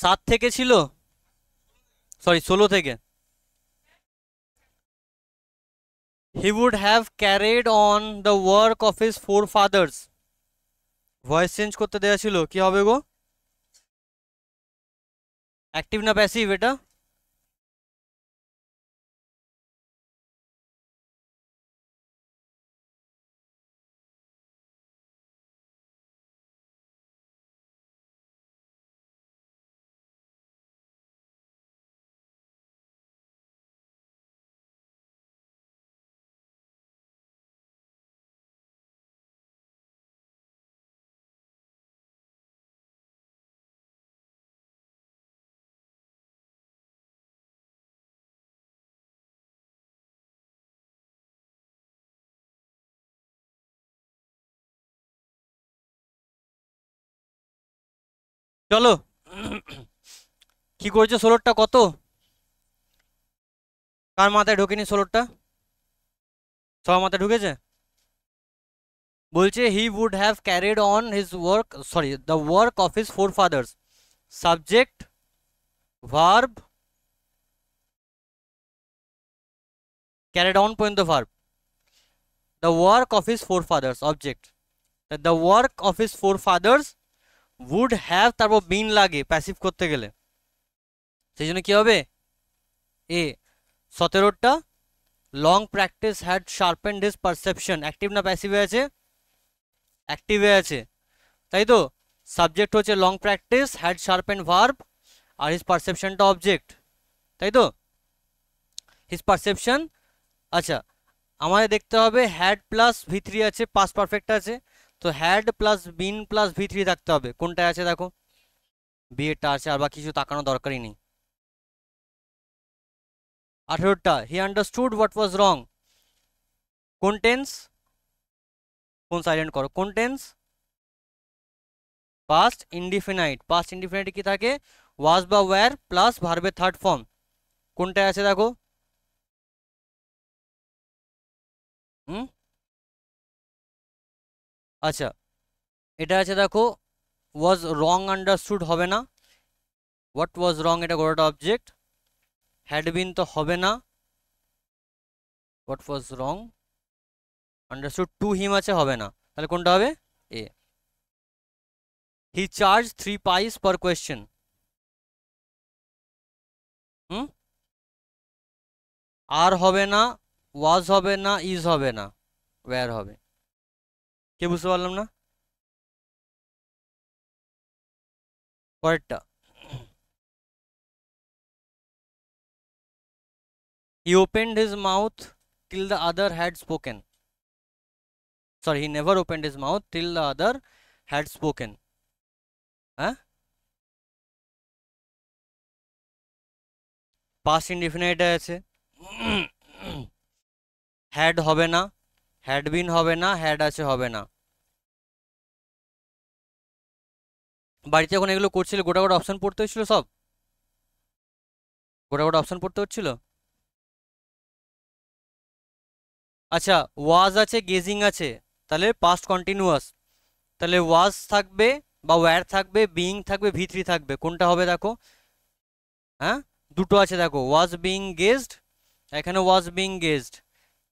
7 থেকে ছিল, সরি 16 থেকে। He would have carried on the work of his four father's. Voice change করতে দেওয়া ছিল, কি হবে গো? অ্যাক্টিভ না প্যাসিভ এটা? চলো। কি করেছে 16টা কত? কার মাথায় ঢোকেনি 16টা? সবার মাথায় ঢুকেছে। বলছে he would have carried on his work, sorry the work of his four fathers. Subject, verb, carried on পর্যন্ত verb. The work of his four fathers object. The work of his four fathers would have, তারপর been লাগে passive করতে গেলে, সেই জন্য কি হবে? A. 17টা long practice had sharpened his perception. Active না প্যাসিভে আছে? অ্যাক্টিভে আছে, তাই তো। সাবজেক্ট হচ্ছে long practice, had sharpened verb, আর হিজ পারসেপশনটা অবজেক্ট, তাই তো। His perception. আচ্ছা, আমাদের দেখতে হবে হ্যাড প্লাস ভি3 আছে, পাস্ট পারফেক্ট আছে, তো হ্যাড প্লাস বিন প্লাস ভি3 থাকতে হবে। কোনটায় আছে দেখো? বিয়েটা আছে, আর বা কিছু তাকানো দরকারই নেই। 18টা হি আন্ডারস্টুড হোয়াট ওয়াজ রং। কোন টেন্স? ফোন সাইলেন্ট করো। কোন tense? Past indefinite. Past indefinite কি থাকে? ওয়াজ বা ওয়্যার প্লাস ভার্বের থার্ড ফর্ম। কোনটায় আছে দেখো? হুম, আচ্ছা, এটা আছে দেখো। ওয়াজ রং আন্ডারস্টুড হবে না, হোয়াট ওয়াজ রং এটা গোটাটা অবজেক্ট। হ্যাড বিন তো হবে না, what was wrong understood to him আছে, হবে না, তাহলে কোনটা হবে? এ। হি চার্জ 3 পাইস পার কোয়েশ্চেন। হুম, আর হবে না, ওয়াজ হবে না, ইজ হবে না, ওয়্যার হবে। কে বুঝতে পারলাম না? পরেরটা, he opened his mouth till the other had spoken. Sorry, he never opened his mouth till the other had spoken. হ্যাঁ, পাস্ট ইনডিফিনাইট আছে। হ্যাড হবে না, হ্যাড বিন হবে না, হ্যাড আছে, হবে না। বাড়িতে যখন এগুলো করছিল গোটা গোটা অপশন পড়তে হচ্ছিল সব, গোটা গোটা অপশন পড়তে হচ্ছিল। আচ্ছা, ওয়াজ আছে, গেজিং আছে, তাহলে পাস্ট কন্টিনিউয়াস, তাহলে ওয়াজ থাকবে বা ওয়্যার থাকবে, বিইং থাকবে, ভি3 থাকবে। কোনটা হবে দেখো? হ্যাঁ, দুটো আছে দেখো, ওয়াজ বিইং গেজড, এখানে ওয়াজ বিইং গেজড।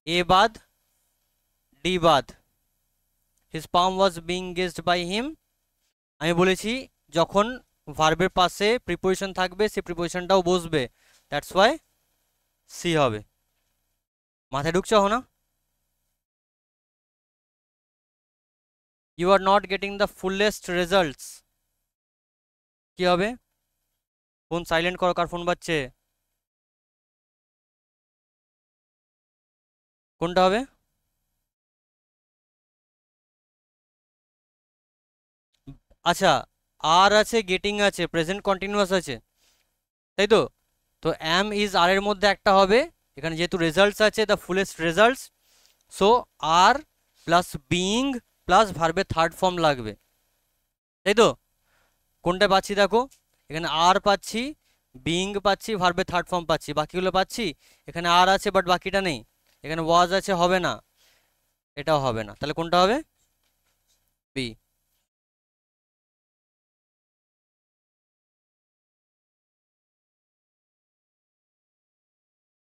এ বাদ, ডি বাদ। His palm was being gazed by him. আমি বলেছি যখন ভার্বের পাশে প্রিপোজিশন থাকবে সেই প্রিপোজিশনটাও বসবে, দ্যাটস ওয়াই সি হবে। মাথায় ঢুকছে না? You are not getting the fullest results, কি হবে? ফোন সাইলেন্ট করো, কার ফোন বাজছে? কোনটা হবে? আচ্ছা, আর আছে, গেটিং আছে, প্রেজেন্ট কন্টিনিউয়াস আছে, তাই তো। তো অ্যাম ইজ আর এর মধ্যে একটা হবে, এখানে যেহেতু রেজাল্টস আছে, the fullest results, so are plus being plus ভার্বের থার্ড ফর্ম লাগবে, তাই তো। কোনটা পাচ্ছি দেখো? এখানে আর পাচ্ছি, বিইং পাচ্ছি, ভার্বের থার্ড ফর্ম পাচ্ছি, বাকিগুলো পাচ্ছি। এখানে আর আছে বাট বাকিটা নেই। এখানে ওয়াজ আছে, হবে না, এটাও হবে না, তাহলে কোনটা হবে? B.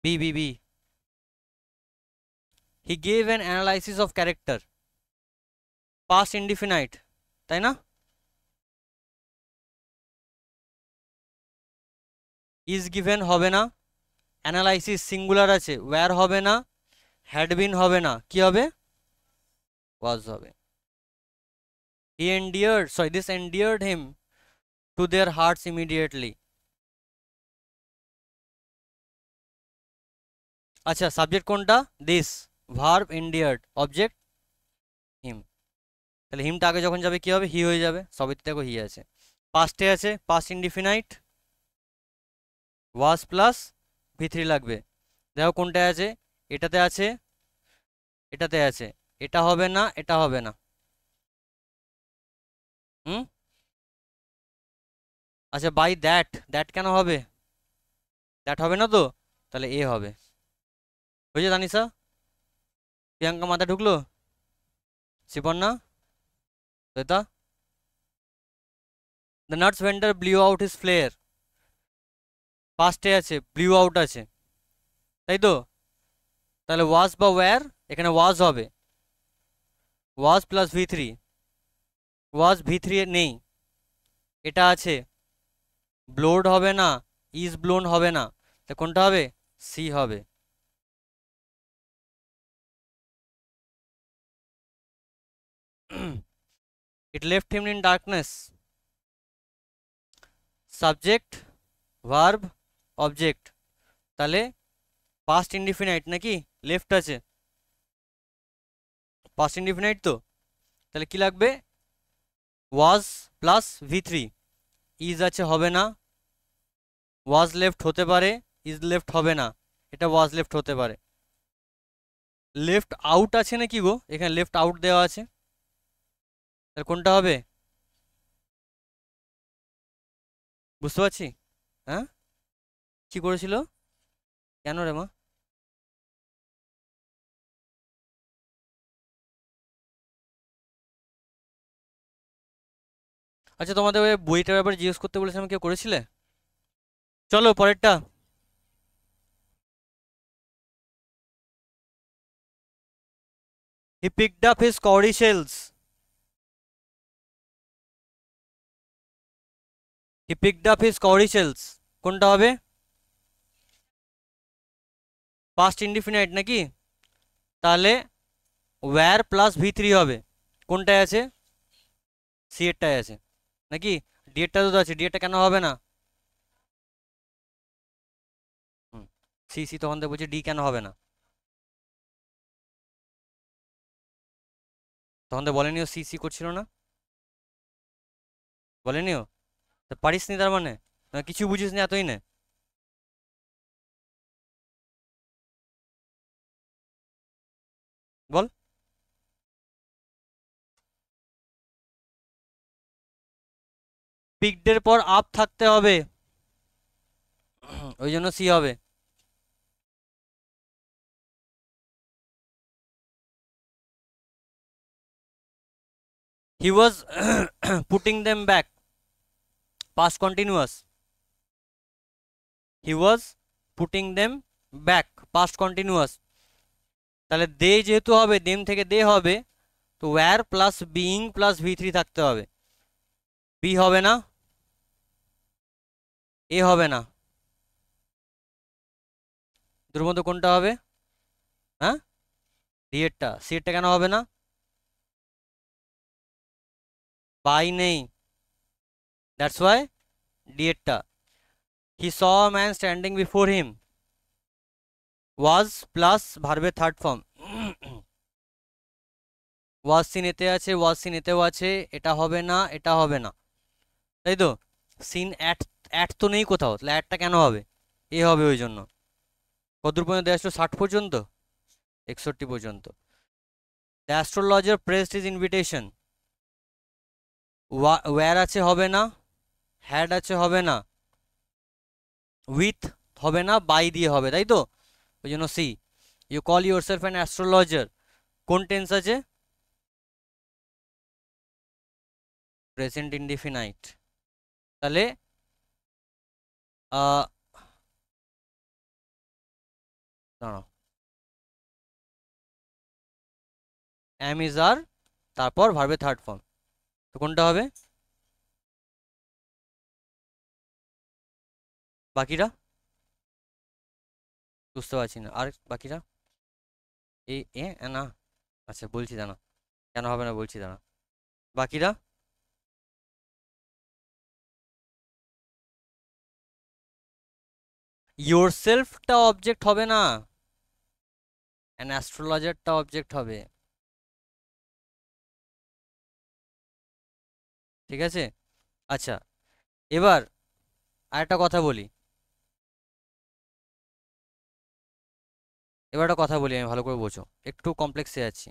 B B B. He gave an analysis of character, past indefinite, তাই না? ইজ গিভেন হবে না, অ্যানালাইসিস সিঙ্গুলার আছে, ওয়্যার হবে না, হ্যাড বিন হবে না, কি হবে? ওয়াজ হবে। He endeared, sorry, this endeared him to their hearts immediately. আচ্ছা, সাবজেক্ট কোনটা? This, verb endeared, object him. তাহলে হিমটা আগে যখন যাবে কি হবে? হি হয়ে যাবে, সবই দেখো হি আছে। পাস্টে আছে, পাস্ট ইনডিফিনাইট, ওয়াজ প্লাস ভি থ্রি লাগবে। দেখো কোনটায় আছে, এটাতে আছে, এটাতে আছে, এটা হবে না, এটা হবে না। হুম, আচ্ছা, বাই দ্যাট, দ্যাট কেন হবে? দ্যাট হবে না তো, তাহলে এ হবে। বুঝে তানিশা? প্রিয়াঙ্কা মাথা ঢুকলো? শিপন্না, Shweta? The nuts vendor blew out his flare, ফার্স্টে আছে, ব্লিউ আউট আছে, তাই তো? তাহলে ওয়াজ বা ওয়্যার, এখানে ওয়াজ হবে, ওয়াজ প্লাস ভি থ্রি, ওয়াজ ভি থ্রি নেই, এটা আছে, ব্লোড হবে না, ইজ ব্লোন হবে না, তা কোনটা হবে? সি হবে। It left him in darkness, subject, verb, object, তাহলে পাস্ট ইনডিফিনাইট নাকি? লেফট আছে, পাস্ট ইনডিফিনাইট তো, তাহলে কি লাগবে? Was plus V three, is আছে, হবে না, ওয়াজ লেফট হতে পারে, ইজ লেফট হবে না, এটা ওয়াজ লেফট হতে পারে। লেফট আউট আছে নাকি গো? এখানে লেফট আউট দেওয়া আছে, তাহলে কোনটা হবে? বুঝতে পারছি। হ্যাঁ, কি করেছিল? কেন রে মা? আচ্ছা, তোমাদের ওই বইটার ব্যাপারে জিজ্ঞেস করতে বলেছিলাম, কেউ করেছিলে? চলো পরেরটা। He picked up his cowrie shells, he picked up his cowrie shells, কোনটা হবে? পাস্ট ইনডিফিনাইট নাকি? তাহলে ওয়্যার প্লাস ভি থ্রি হবে, কোনটায় আছে? সি এরটায় আছে নাকি? ডি এরটা তো আছে, ডি এরটা কেন হবে না? হুম, সি সি, তখন তো বলছি ডি কেন হবে না? তখন তো বলেনিও সি সি করছিল না, বলেনিও? তা পারিস নি তার মানে? না, কিছু বুঝিস না এতই না? বল। পিকডের পর আপ থাকতে হবে, ওই জন্য সি হবে। He was putting them back, past continuous, he was putting them back, past continuous, তাহলে দে যেহেতু হবে, দেম থেকে দে হবে, তো were plus being plus V three থাকতে হবে। বি হবে না, এ হবে না, দুটোর মধ্যে কোনটা হবে? হ্যাঁ, ডি এরটা। সি এরটা কেন হবে না? বাই নেই, দ্যাটস ওয়াই ডি এরটা। He saw a man standing before him, was plus ভার্বের থার্ড ফর্ম, ওয়াজ সিন এতে আছে, ওয়াজ সিন এতেও আছে, এটা হবে না, এটা হবে না, তাই তো? সিন অ্যাট, অ্যাট তো নেই কোথাও, তাহলে অ্যাটটা কেন হবে? এ হবে ওই জন্য। কতদূর পর্যন্ত দেওয়া আসলো? 60 পর্যন্ত, 61 পর্যন্ত। The astrologer pressed his invitation, were আছে, হবে না, হ্যাড আছে, হবে না, উইথ হবে না, বাই দিয়ে হবে, তাই তো? ওই জন্য C. You call yourself an astrologer, কোন টেন্স আছে? প্রেজেন্ট ইনডিফিনাইট, তাহলে দাঁড়াও, am is are, তারপর ভার্বের থার্ড ফর্ম, তো কোনটা হবে? বাকিরা বুঝতে পারছি না, আর বাকিরা এই না, আচ্ছা বলছি দাঁড়া, কেন হবে না বলছি দাঁড়া, বাকিরা ইয়োর সেলফটা অবজেক্ট হবে না, অ্যান অ্যাস্ট্রোলজারটা অবজেক্ট হবে, ঠিক আছে? আচ্ছা, এবার আরেকটা কথা বলি, এবার একটা কথা বলি, আমি ভালো করে বোঝো, একটু কমপ্লেক্সে যাচ্ছি।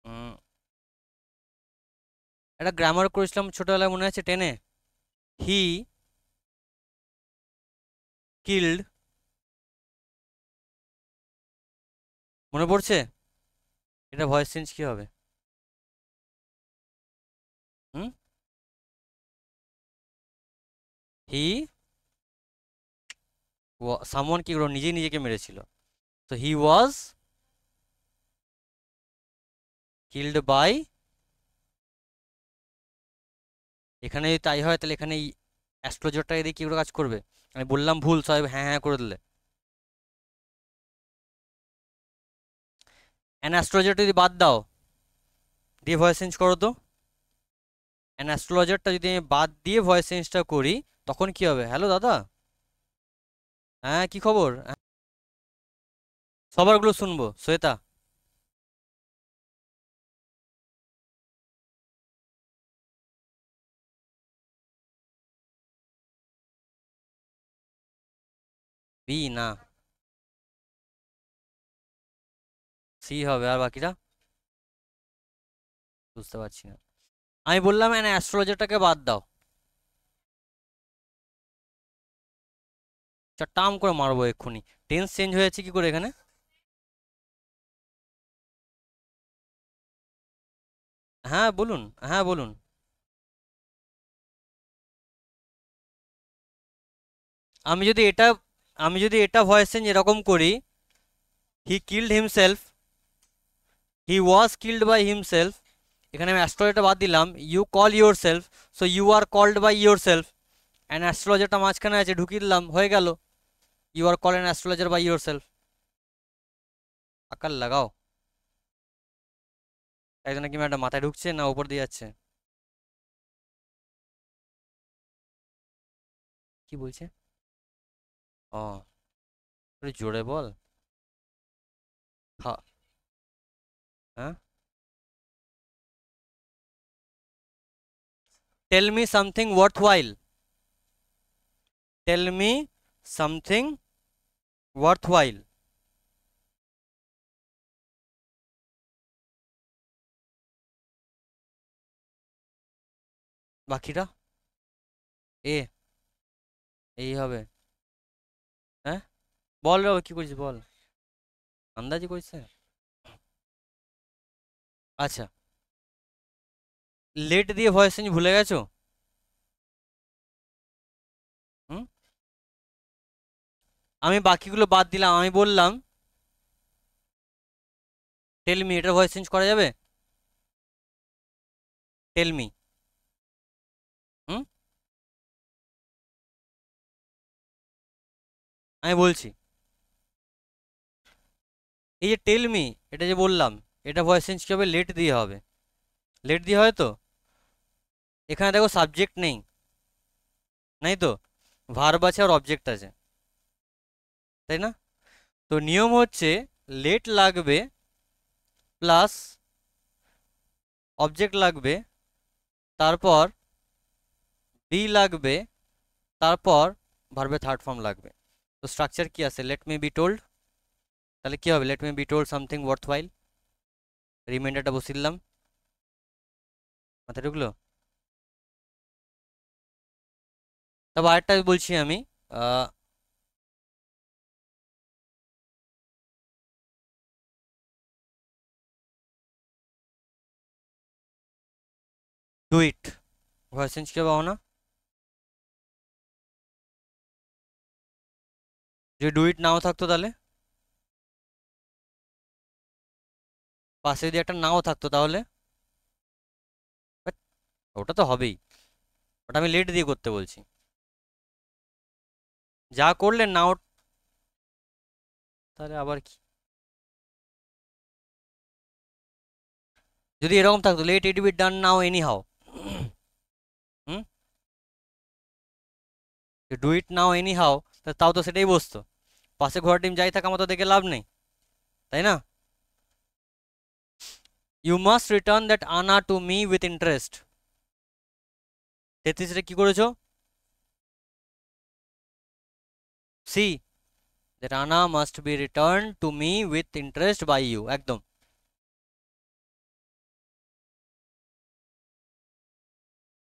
উম, একটা গ্রামার করেছিলাম ছোটবেলায়, মনে আছে টেনে? হি কিল্ড, মনে পড়ছে? এটা ভয়েস চেঞ্জ কি হবে? হুম, হি সামওয়ান কি করো, নিজেই নিজেকে মেরেছিল, তো হি ওয়াজ কিল্ড বাই, এখানে যদি তাই হয় তাহলে এখানে এই অ্যাস্ট্রোলজারটা এদিকে কি করে কাজ করবে? আমি বললাম ভুল, সবাই হ্যাঁ হ্যাঁ করে দিলে। অ্যান অ্যাস্ট্রোলজারটা যদি বাদ দাও, দিয়ে ভয়েস চেঞ্জ করো তো, অ্যান অ্যাস্ট্রোলজারটা যদি আমি বাদ দিয়ে ভয়েস চেঞ্জটা করি, তখন কি হবে? হ্যালো দাদা, হ্যাঁ কি খবর? সবারগুলো শুনবো, শ্বেতা। বি না, সি হবে, আর বাকিরা বুঝতে পারছি না। আমি বললাম অ্যান অ্যাস্ট্রোলজারটাকে বাদ দাও, টাম করে মারবো এক্ষুনি। টেন্স চেঞ্জ হয়েছে কি করে এখানে? হ্যাঁ বলুন, হ্যাঁ বলুন। আমি যদি এটা আমি যদি এটা ভয়েস চেঞ্জ এরকম করি, he killed himself, he was killed by himself, এখানে আমি অ্যাস্ট্রোলজারটা বাদ দিলাম, you call yourself, so you are called by yourself, and অ্যাস্ট্রোলজারটা মাঝখানে আছে, ঢুকিয়ে দিলাম, হয়ে গেল, you are call an astrologer by yourself. আকার লাগাও, একজন কি ম্যাডাম মাথায় ঢুকছে না উপর দিয়ে যাচ্ছে? কি বলছে? ও, একটু জোরে বল। হ্যাঁ, হ্যাঁ, টেল মি সামথিং ওয়ার্থ ওয়াইল, টেল মি সামথিং ওয়ার্থ ওয়াইল, বাকিটা এ, এই হবে। হ্যাঁ, বল রে, কি করিস বল, আন্দাজি করিস? আচ্ছা, লেট দিয়ে ভয়েস চেঞ্জ ভুলে গেছো? হুম, আমি বাকিগুলো বাদ দিলাম, আমি বললাম টেল মি, এটার ভয়েস চেঞ্জ করা যাবে? Tell me. হুম, আমি বলছি, এই যে টেল মি, এটা যে বললাম, এটা ভয়েস চেঞ্জ কি হবে? লেট দিয়ে হবে, লেট দিয়ে হয় তো। এখানে দেখো সাবজেক্ট নেই, নাই তো, ভার্ব আছে আর অবজেক্ট আছে, তাই না? তো নিয়ম হচ্ছে লেট লাগবে প্লাস অবজেক্ট লাগবে, তারপর বি লাগবে, তারপর ভার্বের থার্ড ফর্ম লাগবে। তো স্ট্রাকচার কি আছে? লেট মি বি টোল্ড, তাহলে কি হবে? Let me be told something worthwhile, রিমাইন্ডারটা বসিয়ে দিলাম, মাথায় ঢুকলো? তারপর আরেকটা বলছি আমি, ডু ইট, ভয়েস চেঞ্জ কেউ পাবো না? যদি ডু ইট নাও থাকতো তাহলে? পাশে যদি একটা নাও থাকতো তাহলে? But ওটা তো হবেই, ওটা আমি লেট দিয়ে করতে বলছি। যা করলে নাও, তাহলে আবার কি? যদি এরকম থাকতো let it be done now anyhow, hmm, do it now anyhow, তাও তো সেটাই বসতো। পাশে ঘোড়া টিম যাই থাকে আমার তো দেখে লাভ নেই, তাই না? You must return that anna to me with interest. 33 কি করেছো? See, that anna must be return to me with interest by you, একদম।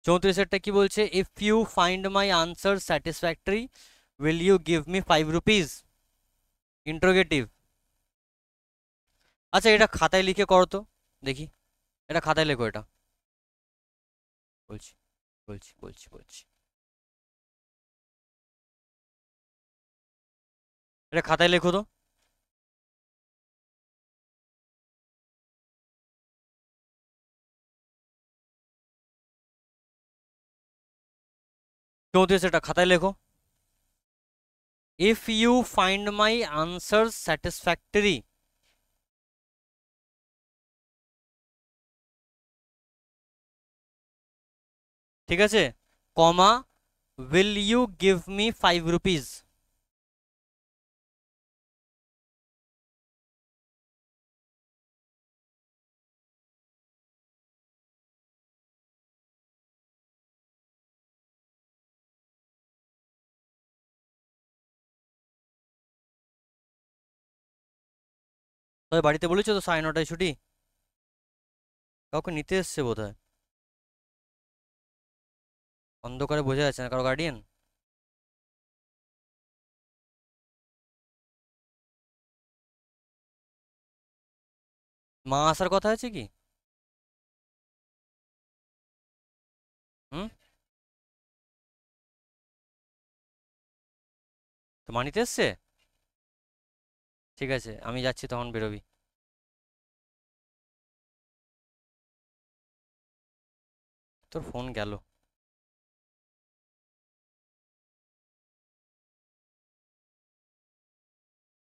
34 কি বলছে? If you find my answer satisfactory will you give me 5 rupees? Interrogative. আচ্ছা এটা খাতায় লিখে করো তো দেখি, এটা খাতায় লেখো এটা, বলছি বলছি বলছি বলছি, এটা খাতায় লেখো তো। 34 এটা খাতায় লেখো। If you find my answer satisfactory, ঠিক আছে, comma, will you give me 5 rupees. তবে বাড়িতে বলেছো তো 9:30 ছুটি? কাউকে নিতে এসছে বোধ হয়, অন্ধকারে বোঝা যাচ্ছে না, কারো গার্ডিয়ান। মা আসার কথা আছে কি? হুম, তো মা নিতে এসছে? ঠিক আছে আমি যাচ্ছি, তখন বেরোবি। তোর ফোন গেল।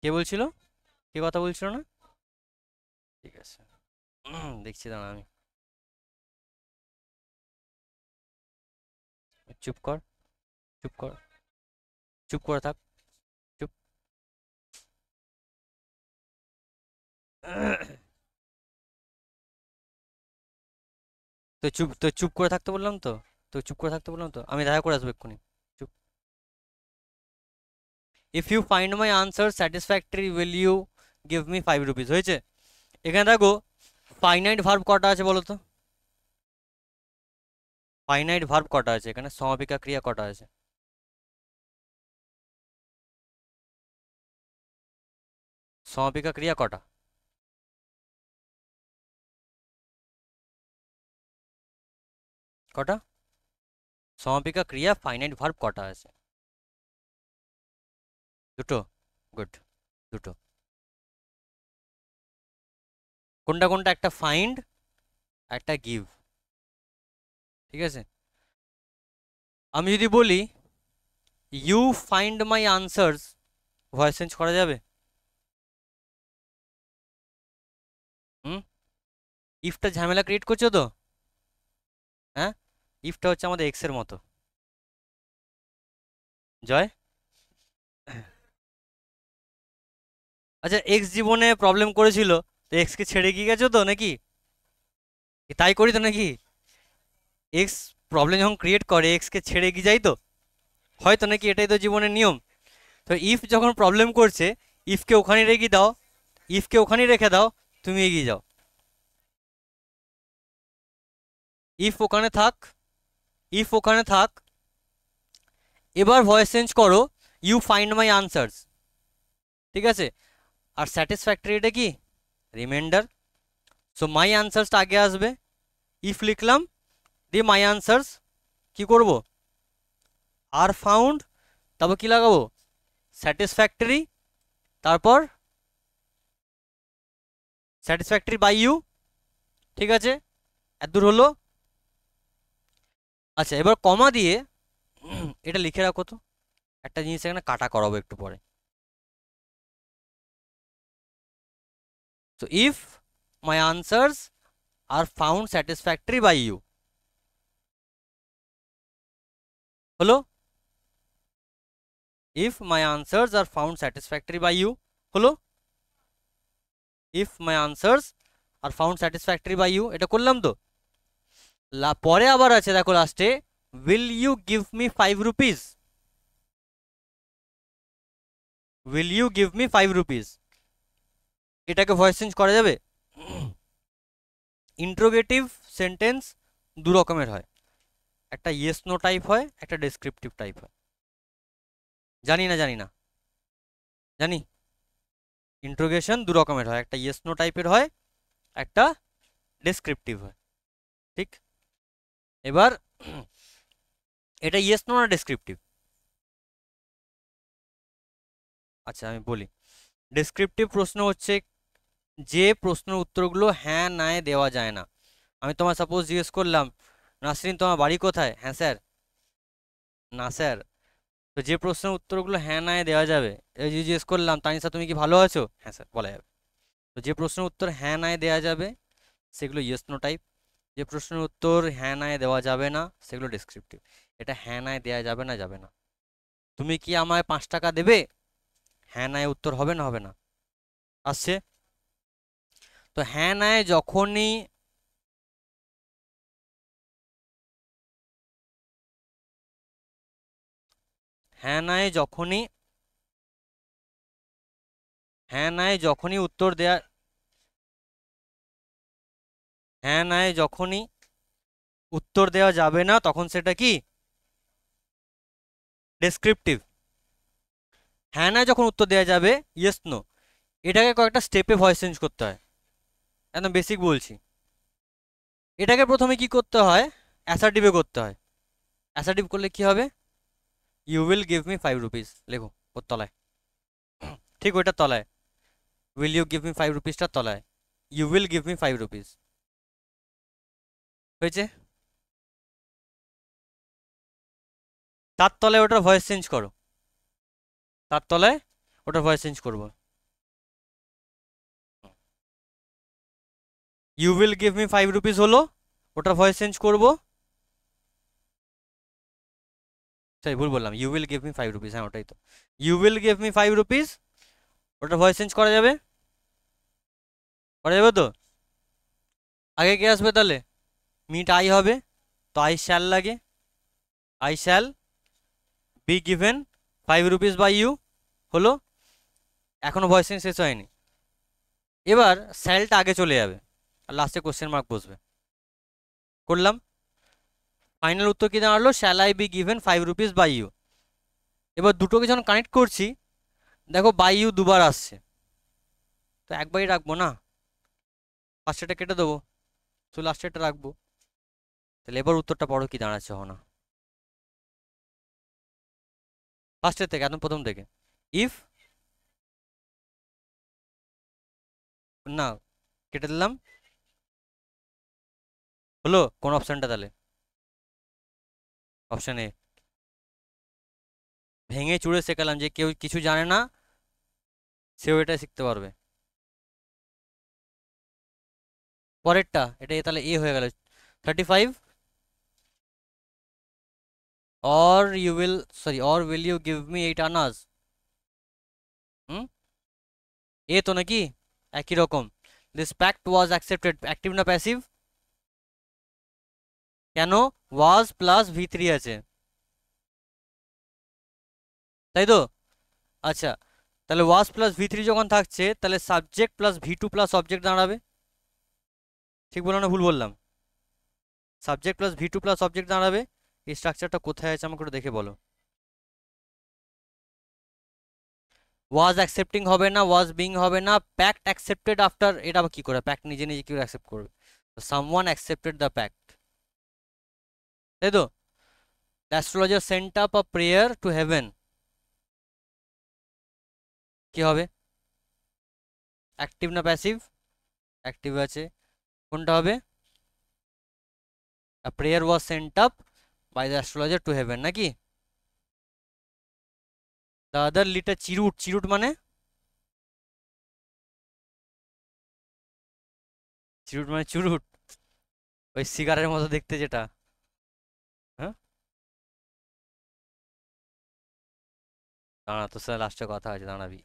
কে বলছিল? কে কথা বলছিল না? ঠিক আছে, দেখছি দাঁড়া আমি। চুপ কর, চুপ কর, চুপ করে থাক, চুপ। তো চুপ করে থাকতে বললাম তো, তো চুপ করে থাকতে বললাম তো, আমি দেখা করে আসবো এক্ষুনি। চুপ। If you find my answer satisfactory will you give me 5 rupees, হয়েছে? এখানে দেখো ফাইনাইট ভার্ব কটা আছে বলো তো? ফাইনাইট ভার্ব কটা আছে এখানে? সমাপিকা ক্রিয়া কটা আছে? সমাপিকা ক্রিয়া কটা? কটা? সমাপিকা ক্রিয়া ফাইনাইট ভার্ব কটা আছে? দুটো। গুড, দুটো। কোনটা কোনটা? একটা ফাইন্ড, একটা গিভ, ঠিক আছে। আমি যদি বলি you find my answers, voice change করা যাবে? হুম, ইফটা ঝামেলা ক্রিয়েট করছো তো? হ্যাঁ, ইফটা হচ্ছে আমাদের এক্স এর মতো। জয়, আচ্ছা এক্স জীবনে প্রবলেম করেছিল, তো এক্সকে ছেড়ে গিয়ে গেছো তো নাকি? তাই করি তো নাকি? এক্স প্রবলেম যখন ক্রিয়েট করে এক্সকে ছেড়ে গিয়ে যাই তো, হয়তো নাকি, এটাই তো জীবনের নিয়ম। তো ইফ যখন প্রবলেম করছে, ইফকে ওখানে রেখে দাও, ইফকে ওখানেই রেখে দাও, তুমি এগিয়ে যাও। ইফ ওখানে থাক, ইফ ওখানে থাক, এবার ভয়েস চেঞ্জ করো, ইউ ফাইন্ড মাই আনসার্স, ঠিক আছে। আর স্যাটিসফ্যাক্টরি এটা কি? রিমাইন্ডার। সো মাই আনসার্সটা আগে আসবে, ইফ লিখলাম, দিয়ে মাই আনসার্স কি করব? আর ফাউন্ড, তারপর কি লাগাবো? স্যাটিসফ্যাক্টরি, তারপর স্যাটিসফ্যাক্টরি বাই ইউ, ঠিক আছে, এতদূর হলো। আচ্ছা এবার কমা দিয়ে এটা লিখে রাখো তো, একটা জিনিস এখানে কাটা করাবো একটু পরে। তো if my answers are found satisfactory by you, হলো, if my answers are found satisfactory by you, হলো, if my answers are found satisfactory by you, এটা করলাম তো। পরে আবার আছে দেখো লাস্টে, will you give me 5 rupees, will you give me 5 rupees, এটাকে ভয়েস চেঞ্জ করা যাবে? ইন্ট্রোগেটিভ সেন্টেন্স দু রকমের হয়, একটা ইয়েস নো টাইপ হয়, একটা ডেসক্রিপটিভ টাইপ হয়। জানি না, জানি না, জানি। ইন্ট্রোগেশন দু রকমের হয়, একটা ইয়েস নো টাইপের হয়, একটা ডেসক্রিপটিভ হয়, ঠিক। এবার এটা ইয়েস নো না ডেসক্রিপটিভ? আচ্ছা আমি বলি, ডেসক্রিপটিভ প্রশ্ন হচ্ছে যে প্রশ্নের উত্তরগুলো হ্যাঁ নায় দেওয়া যায় না। আমি তোমার সাপোজ জিজ্ঞেস করলাম, নাসরিন তোমার বাড়ি কোথায়? হ্যাঁ স্যার। না স্যার। তো যে প্রশ্নের উত্তরগুলো হ্যাঁ নায় দেওয়া যাবে, এই যে জিজ্ঞেস করলাম, তানিশা তুমি কি ভালো আছো? হ্যাঁ স্যার বলা যাবে। তো যে প্রশ্নের উত্তর হ্যাঁ নায় দেওয়া যাবে সেগুলো ইয়েস নো টাইপ, যে প্রশ্নের উত্তর হ্যাঁ নায় দেওয়া যাবে না সেগুলো ডেসক্রিপটিভ। এটা হ্যাঁ নায় দেওয়া যাবে না, যাবে না। তুমি কি আমায় 5 টাকা দেবে? হ্যাঁ নায় উত্তর হবে না, হবে না। আসছে? তো হ্যাঁ নায় যখনই, হ্যাঁ নায় যখনই, হ্যাঁ নায় যখনই উত্তর দেয়া, হ্যাঁ নায় যখনই উত্তর দেওয়া যাবে না তখন সেটা কি? ডেসক্রিপটিভ। হ্যাঁ নায় যখন উত্তর দেওয়া যাবে, ইয়েস নো, এটাকে কয়েকটা স্টেপে ভয়েস চেঞ্জ করতে হয়, একদম বেসিক বলছি। এটাকে প্রথমে কি করতে হয়? অ্যাসার্টিভে করতে হয়। অ্যাসার্টিভ করলে কি হবে? You will give me 5 rupees, লেখো ওর তলায়, ঠিক ওইটার তলায়, উইল ইউ গিভ মি 5 রুপিসটার তলায় you will give me 5 rupees, হয়েছে? তার তলায় ওটার ভয়েস চেঞ্জ করো, তার তলায় ওটার ভয়েস চেঞ্জ করবো। You will give me 5 rupees হলো, ওটার ভয়েস চেঞ্জ করবো, সরি ভুল বললাম, you will give me 5 rupees, হ্যাঁ ওটাই তো, you will give me 5 rupees, ওটার ভয়েস চেঞ্জ করা যাবে, করা যাবে তো। আগে কে আসবে তাহলে? মিট আই হবে, তো আই শ্যাল লাগে, I shall be given 5 rupees by you, হলো। এখনো ভয়েস চেঞ্জ শেষ হয়নি। এবার স্যালটা আগে চলে যাবে আর লাস্টে কোশ্চেন মার্ক বসবে, করলাম। ফাইনাল উত্তর কি দাঁড়ালো? Shall I be given 5 rupees by you. এবার দুটোকে যখন কানেক্ট করছি, দেখো বাই ইউ দুবার আসছে, তো একবারই রাখবো না, ফার্স্টেটা কেটে দেবো, তো লাস্টেরটা রাখবো। তাহলে এবার উত্তরটা পড়ো কি দাঁড়াচ্ছে, হো না, ফার্স্টের থেকে একদম প্রথম থেকে। ইফ, না কেটে দিলাম, হলো কোন অপশানটা তাহলে? Option A. ভেঙে চুড়ে শেখালাম, যে কেউ কিছু জানে না সেও এটা শিখতে পারবে। পরেরটা, এটা তাহলে এ হয়ে গেল, 35, or you will, sorry, or will you give me 8 Anas? হুম, এ তো নাকি একই রকম। This pact was accepted, active না প্যাসিভ? কেন? ওয়াজ প্লাস ভি3 আছে, তাই তো? আচ্ছা, তাহলে ওয়াজ প্লাস ভি3 যখন থাকছে, তাহলে সাবজেক্ট প্লাস ভি2 প্লাস অবজেক্ট দাঁড়াবে, ঠিক বললাম না ভুল বললাম? সাবজেক্ট প্লাস ভি2 প্লাস অবজেক্ট দাঁড়াবে। এই স্ট্রাকচারটা কোথায় আছে আমাকে একটু দেখে বলো। ওয়াজ অ্যাকসেপ্টিং হবে না, ওয়াজ বিং হবে না, প্যাক্ট অ্যাকসেপ্টেড আফটার, এটা আবার কি করে? প্যাক্ট নিজে নিজে কি করে অ্যাকসেপ্ট করবে? সামওয়ান অ্যাকসেপ্টেড দ্য প্যাক্ট, তাই তো? The astrologer Saint up a prayer to heaven, কি হবে? অ্যাক্টিভ না প্যাসিভ? অ্যাক্টিভ আছে, কোনটা হবে? A prayer was sent up by the astrologer to heaven, নাকি? The other lit a চিরুট, চিরুট মানে? চিরুট মানে চুরুট, ওই সিগারের মতো দেখতে যেটা। হ্যাঁ, দাঁড়া, তোর সাথে লাস্টে কথা আছে, দাঁড়াবি।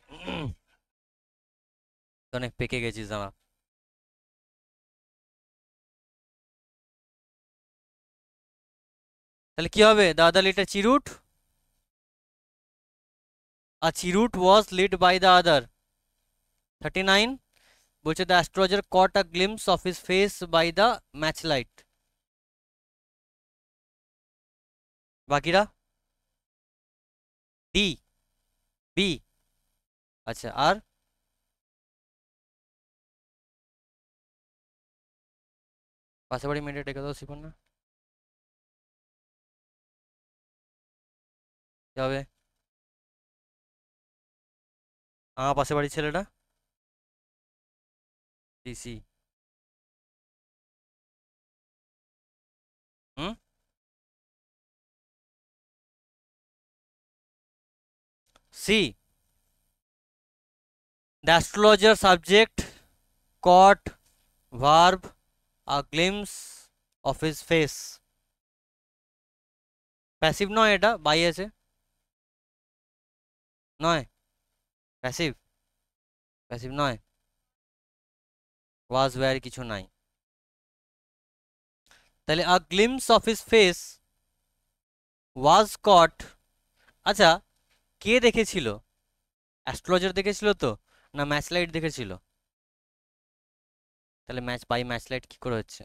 অনেক পেকে গেছিস, দাঁড়া। তাহলে কি হবে? The other lit a চিরুট, a চিরুট was lit by the other। 39 বলছে the astrologer caught a glimpse of his face by the matchlight। বাকিরা? ডি, বি, আচ্ছা, আর পাশে বাড়ি মেয়েটা ডেকে দাও শিখুন না, কি হবে? আমার পাশে বাড়ির ছেলেটা, ডিসি। হুম, see, the astrologer subject caught verb a glimpse of his face। Passive নয়, এটা বাই আছে, নয়, প্যাসিভ, প্যাসিভ নয়, ওয়াজ ওয়্যার কিছু নাই, তাহলে a glimpse of his face was caught. আচ্ছা, কে দেখেছিল? অ্যাস্ট্রোলজার দেখেছিল তো, না ম্যাচ লাইট দেখেছিল? তাহলে ম্যাচ বাই ম্যাচ লাইট কি করে হচ্ছে?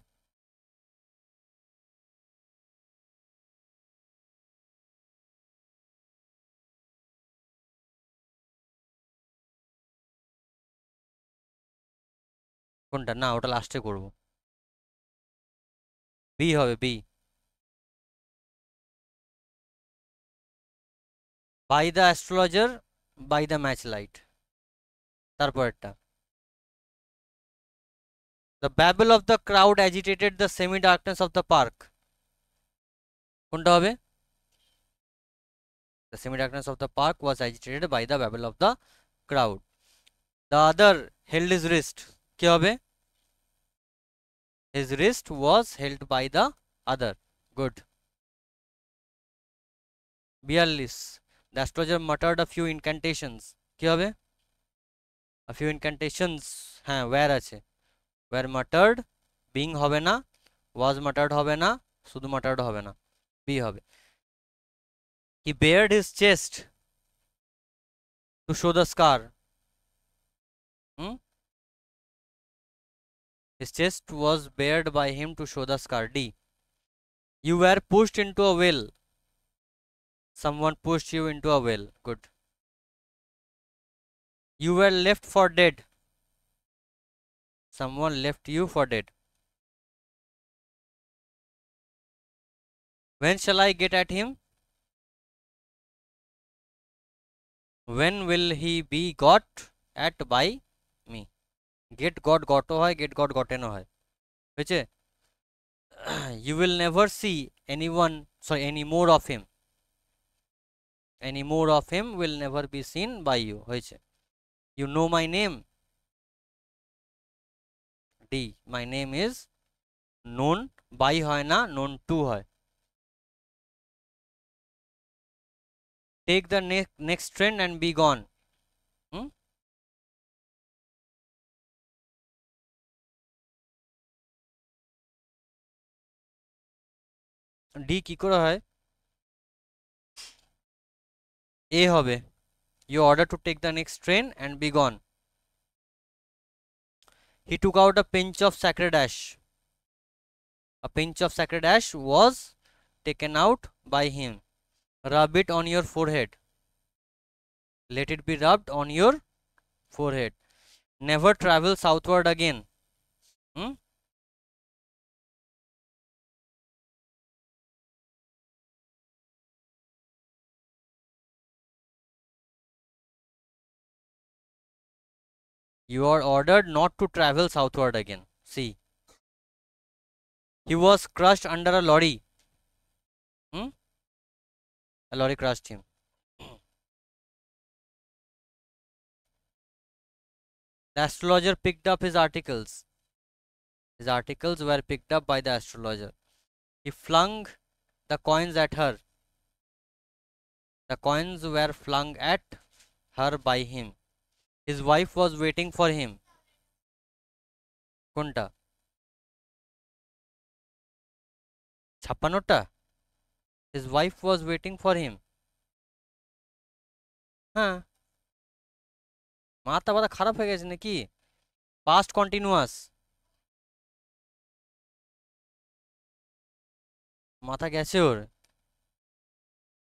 কোনটা? না, ওটা লাস্টে করব। বি হবে, B. By the astrologer by the match light, তারপরেরটা the babble of the crowd agitated the semi darkness of the park. কোনটা হবে? The semi darkness of the park was agitated by the babble of the crowd. The other held his wrist, কি হবে? His wrist was held by the other, good। 42 the astrologer muttered a few incantations, কি হবে? a few incantations, হ্যাঁ where আছে, where muttered, being হবে না, was muttered হবে না, শুধু muttered হবে না, বি হবে। he bared his chest to show the scar, hmm, his chest was bared by him to show the scar, D. you were pushed into a well, someone pushed you into a well, good। you were left for dead, someone left you for dead। when shall I get at him, when will he be got at by me। get got goat হয়, get got gotten হয়, হয়েছে? you will never see anyone, sorry, any more of him, any more of him will never be seen by you, হয়েছে? you know my name, d, my name is known by হয় না, known to হয়। take the next train and be gone, hmm, d কি করে হয়? a হবে, you order to take the next train and be gone। he took out a pinch of sacred ash, a pinch of sacred ash was taken out by him। rub it on your forehead, let it be rubbed on your forehead। never travel southward again, hmm, You are ordered not to travel southward again. C. He was crushed under a lorry. Hmm? A lorry crushed him. The astrologer picked up his articles. His articles were picked up by the astrologer. He flung the coins at her. The coins were flung at her by him. His wife was waiting for him. কোনটা? 56টা? His wife was waiting for him. হ্যাঁ, মাথা ব্যথা খারাপ হয়ে গেছে নাকি? Past continuous, মাথা গেছে ওর।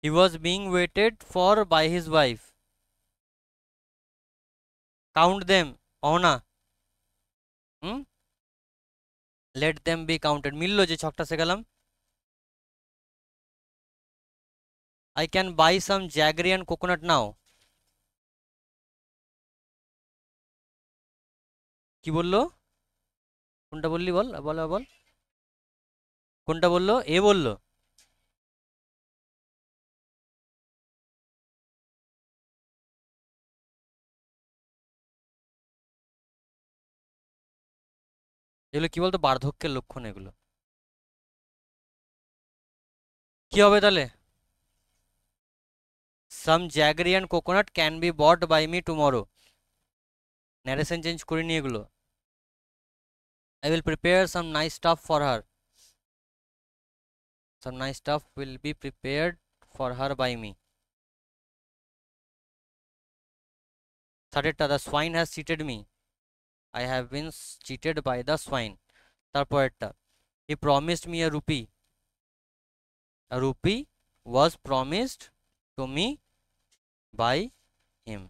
He was being waited for by his wife. Count them. Ahana. Hmm? Let them be counted. মিললো যে ছকটা শেখালাম। I can buy some jaggery and coconut now. কি বললো? কোনটা বললি বল, বল বল। কোনটা বললো? এ বললো? এগুলো কি বলতো? বার্ধক্যের লক্ষণ এগুলো। কি হবে তাহলে? Some jaggery and coconut can be bought by me tomorrow. Narration change করিনি এগুলো। I will prepare some nice stuff for her. Some nice stuff will be prepared for her by me. থার্ডেরটা, the swine has cheated me. I have been cheated by the swine. তারপরেরটা, he promised me a rupee. A rupee was promised to me by him.